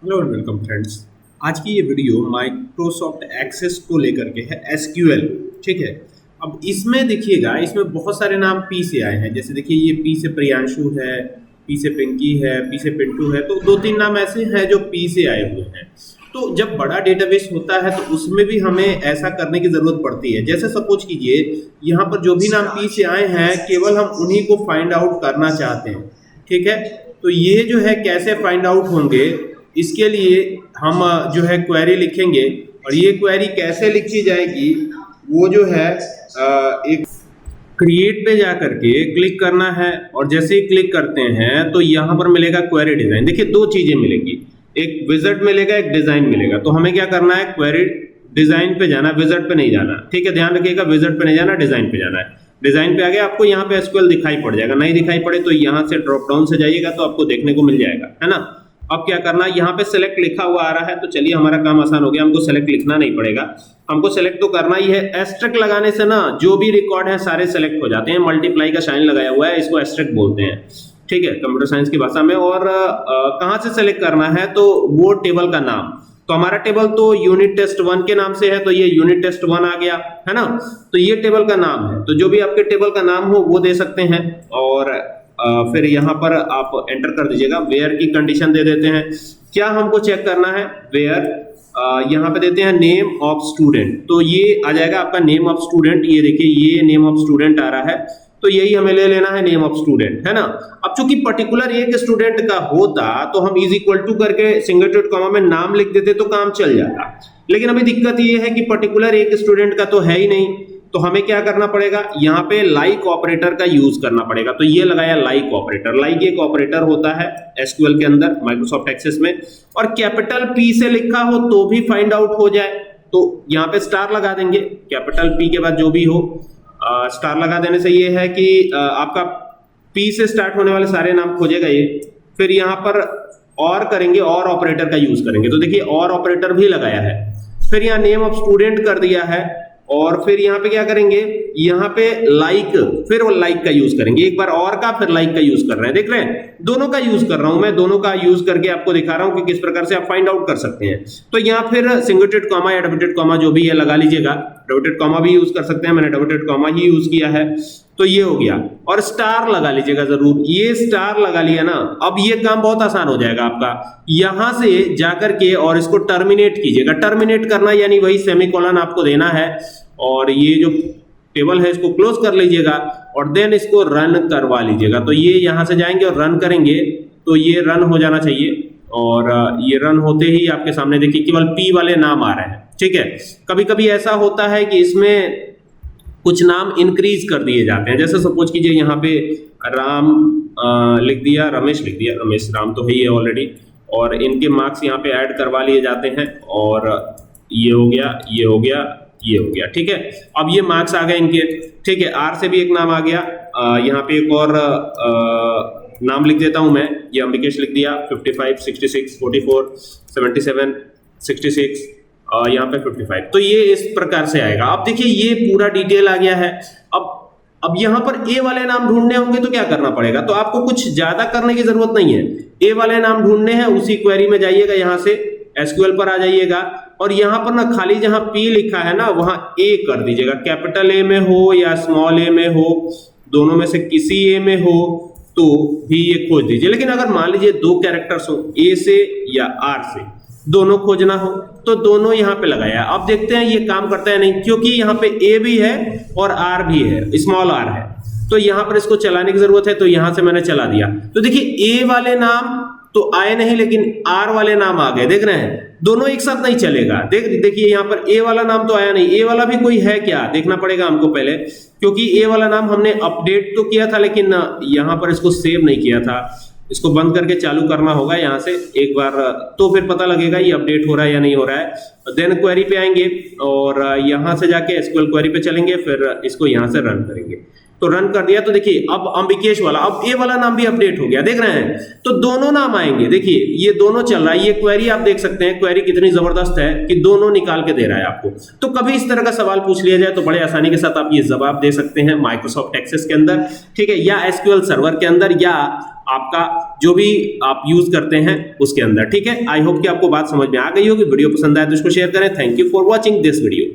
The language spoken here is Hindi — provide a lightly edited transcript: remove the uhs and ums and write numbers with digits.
Hello and welcome friends. आज की ये वीडियो माइक्रोसॉफ्ट एक्सेस को लेकर के है, एसक्यूएल। ठीक है। अब इसमें देखिएगा, इसमें बहुत सारे नाम पी से आए हैं। जैसे देखिए, ये पी से प्रियांशु है, पी से पिंकी है, पी से पिंटू है। तो दो तीन नाम ऐसे हैं जो पी से आए हुए हैं। तो जब बड़ा डेटाबेस होता है तो उसमें भी हमें ऐसा करने की जरूरत पड़ती है। जैसे सपोज कीजिए, यहाँ पर जो भी नाम पी से आए हैं केवल हम उन्हीं को फाइंड आउट करना चाहते हैं। ठीक है। तो ये जो है कैसे फाइंड आउट होंगे, इसके लिए हम जो है क्वेरी लिखेंगे। और ये क्वेरी कैसे लिखी जाएगी, वो जो है एक क्रिएट पे जा करके क्लिक करना है। और जैसे ही क्लिक करते हैं तो यहाँ पर मिलेगा क्वेरी डिजाइन। देखिए, दो चीजें मिलेंगी, एक विजिट मिलेगा, एक डिजाइन मिलेगा। तो हमें क्या करना है, क्वेरी डिजाइन पे जाना, विजिट पे नहीं जाना। ठीक है, ध्यान रखिएगा, विजिट पे नहीं जाना, डिजाइन पे जाना है। डिजाइन पे आ गया, आपको यहाँ पे एसक्यूएल दिखाई पड़ जाएगा। नहीं दिखाई पड़े तो यहाँ से ड्रॉप डाउन से जाइएगा तो आपको देखने को मिल जाएगा, है ना। अब क्या करना है, यहाँ पे सेलेक्ट लिखा हुआ आ रहा है, तो चलिए हमारा काम आसान हो गया, हमको सेलेक्ट लिखना नहीं पड़ेगा। हमको सेलेक्ट तो करना ही है। एस्ट्रिक्ट लगाने से ना जो भी रिकॉर्ड है सारे सेलेक्ट हो जाते हैं। मल्टीप्लाई का साइन लगाया हुआ है, इसको एस्ट्रिक्ट बोलते हैं। ठीक है, कंप्यूटर साइंस की भाषा में। और कहाँ से सेलेक्ट करना है, तो वो टेबल का नाम। तो हमारा टेबल तो यूनिट टेस्ट 1 के नाम से है, तो ये यूनिट टेस्ट 1 आ गया, है ना। तो ये टेबल का नाम है, तो जो भी आपके टेबल का नाम हो वो दे सकते हैं। और फिर यहाँ पर आप एंटर कर दीजिएगा। वेयर की कंडीशन दे देते हैं। क्या हमको चेक करना है, वेयर यहाँ पे देते हैं नेम ऑफ स्टूडेंट। तो ये आ जाएगा आपका नेम ऑफ स्टूडेंट। ये देखिए, ये नेम ऑफ स्टूडेंट आ रहा है, तो यही हमें ले लेना है, नेम ऑफ स्टूडेंट, है ना। अब चूंकि पर्टिकुलर एक स्टूडेंट का होता तो हम इज इक्वल टू करके सिंगल डॉट कॉमा में नाम लिख देते तो काम चल जाता। लेकिन अभी दिक्कत ये है कि पर्टिकुलर एक स्टूडेंट का तो है ही नहीं। तो हमें क्या करना पड़ेगा, यहाँ पे लाइक ऑपरेटर का यूज करना पड़ेगा। तो ये लगाया लाइक ऑपरेटर। लाइक एक ऑपरेटर होता है एसक्यूएल के अंदर, माइक्रोसॉफ्ट एक्सेस में। और कैपिटल पी से लिखा हो तो भी फाइंड आउट हो जाए, तो यहाँ पे स्टार लगा देंगे। कैपिटल पी के बाद जो भी हो स्टार लगा देने से ये है कि आपका पी से स्टार्ट होने वाले सारे नाम खोजेगा ये। फिर यहाँ पर और करेंगे, और ऑपरेटर का यूज करेंगे। तो देखिए, और ऑपरेटर भी लगाया है। फिर यहाँ नेम ऑफ स्टूडेंट कर दिया है। और फिर यहाँ पे क्या करेंगे, यहाँ पे लाइक, फिर वो लाइक का यूज करेंगे। एक बार और का, फिर लाइक का यूज कर रहे हैं। देख रहे हैं, दोनों का यूज कर रहा हूं मैं। दोनों का यूज करके आपको दिखा रहा हूं कि किस प्रकार से आप फाइंड आउट कर सकते हैं। तो यहाँ फिर सिंगल कॉमा या डबल कॉमा जो भी है लगा लीजिएगा। डबल कॉमा भी यूज कर सकते हैं, मैंने डबल कॉमा ही यूज किया है। तो ये हो गया। और स्टार लगा लीजिएगा जरूर। ये स्टार लगा लिया ना, अब ये काम बहुत आसान हो जाएगा आपका। यहां से जाकर के और इसको टर्मिनेट कीजिएगा। टर्मिनेट करना यानी वही सेमीकोलन आपको देना है। और ये जो टेबल है इसको क्लोज कर लीजिएगा और देन इसको रन करवा लीजिएगा। तो ये यहां से जाएंगे और रन करेंगे, तो ये रन हो जाना चाहिए। और ये रन होते ही आपके सामने देखिए केवल पी वाले नाम आ रहे हैं। ठीक है। कभी कभी ऐसा होता है कि इसमें कुछ नाम इंक्रीज कर दिए जाते हैं। जैसे सपोज कीजिए, यहाँ पे राम लिख दिया, रमेश लिख दिया। रमेश, राम तो है ही ऑलरेडी। और इनके मार्क्स यहाँ पे ऐड करवा लिए जाते हैं। और ये हो गया, ये हो गया, ये हो गया। ठीक है। अब ये मार्क्स आ गए इनके। ठीक है। आर से भी एक नाम आ गया। यहाँ पे एक और नाम लिख देता हूं मैं। ये अम्बिकेश लिख दिया। 55, 66, 44, 77, 66, यहाँ पे 55। तो ये इस प्रकार से आएगा। अब देखिए, ये पूरा डिटेल आ गया है। अब यहाँ पर ए वाले नाम ढूंढने होंगे तो क्या करना पड़ेगा, तो आपको कुछ ज्यादा करने की जरूरत नहीं है। ए वाले नाम ढूंढने हैं, उसी क्वेरी में जाइएगा, यहाँ से एसक्यूएल पर आ जाइएगा। और यहाँ पर ना खाली जहां पी लिखा है ना वहां ए कर दीजिएगा। कैपिटल ए में हो या स्मॉल ए में हो, दोनों में से किसी ए में हो तो भी ये खोज दीजिए। लेकिन अगर मान लीजिए दो कैरेक्टर्स हो, ए से या आर से, दोनों खोजना हो तो दोनों यहाँ पे लगाया। अब देखते हैं ये काम करता है नहीं, क्योंकि यहाँ पे ए भी है और आर भी है, स्मॉल आर है। तो यहाँ पर इसको चलाने की जरूरत है, तो यहां से मैंने चला दिया। तो देखिए, ए वाले नाम तो आए नहीं, लेकिन आर वाले नाम आ गए। देख रहे हैं, दोनों एक साथ नहीं चलेगा। देखिए, यहाँ पर ए वाला नाम तो आया नहीं। ए वाला भी कोई है क्या, देखना पड़ेगा हमको पहले, क्योंकि ए वाला नाम हमने अपडेट तो किया था लेकिन यहाँ पर इसको सेव नहीं किया था। इसको बंद करके चालू करना होगा यहाँ से एक बार, तो फिर पता लगेगा ये अपडेट हो रहा है या नहीं हो रहा है। देन क्वेरी पे आएंगे और यहाँ से जाके एसक्यूएल क्वेरी पे चलेंगे, फिर इसको यहाँ से रन करेंगे। तो रन कर दिया, तो देखिए अब अंबिकेश वाला, अब ए वाला नाम भी अपडेट हो गया, देख रहे हैं। तो दोनों नाम आएंगे, देखिए ये दोनों चल रहा है। ये क्वेरी आप देख सकते हैं, क्वेरी कितनी जबरदस्त है कि दोनों निकाल के दे रहा है आपको। तो कभी इस तरह का सवाल पूछ लिया जाए तो बड़े आसानी के साथ आप ये जवाब दे सकते हैं माइक्रोसॉफ्ट एक्सेस के अंदर, ठीक है, या एसक्यूएल सर्वर के अंदर, या आपका जो भी आप यूज करते हैं उसके अंदर, ठीक है। आई होप कि आपको बात समझ में आ गई होगी। वीडियो पसंद आए तो इसको शेयर करें। Thank you for watching this video.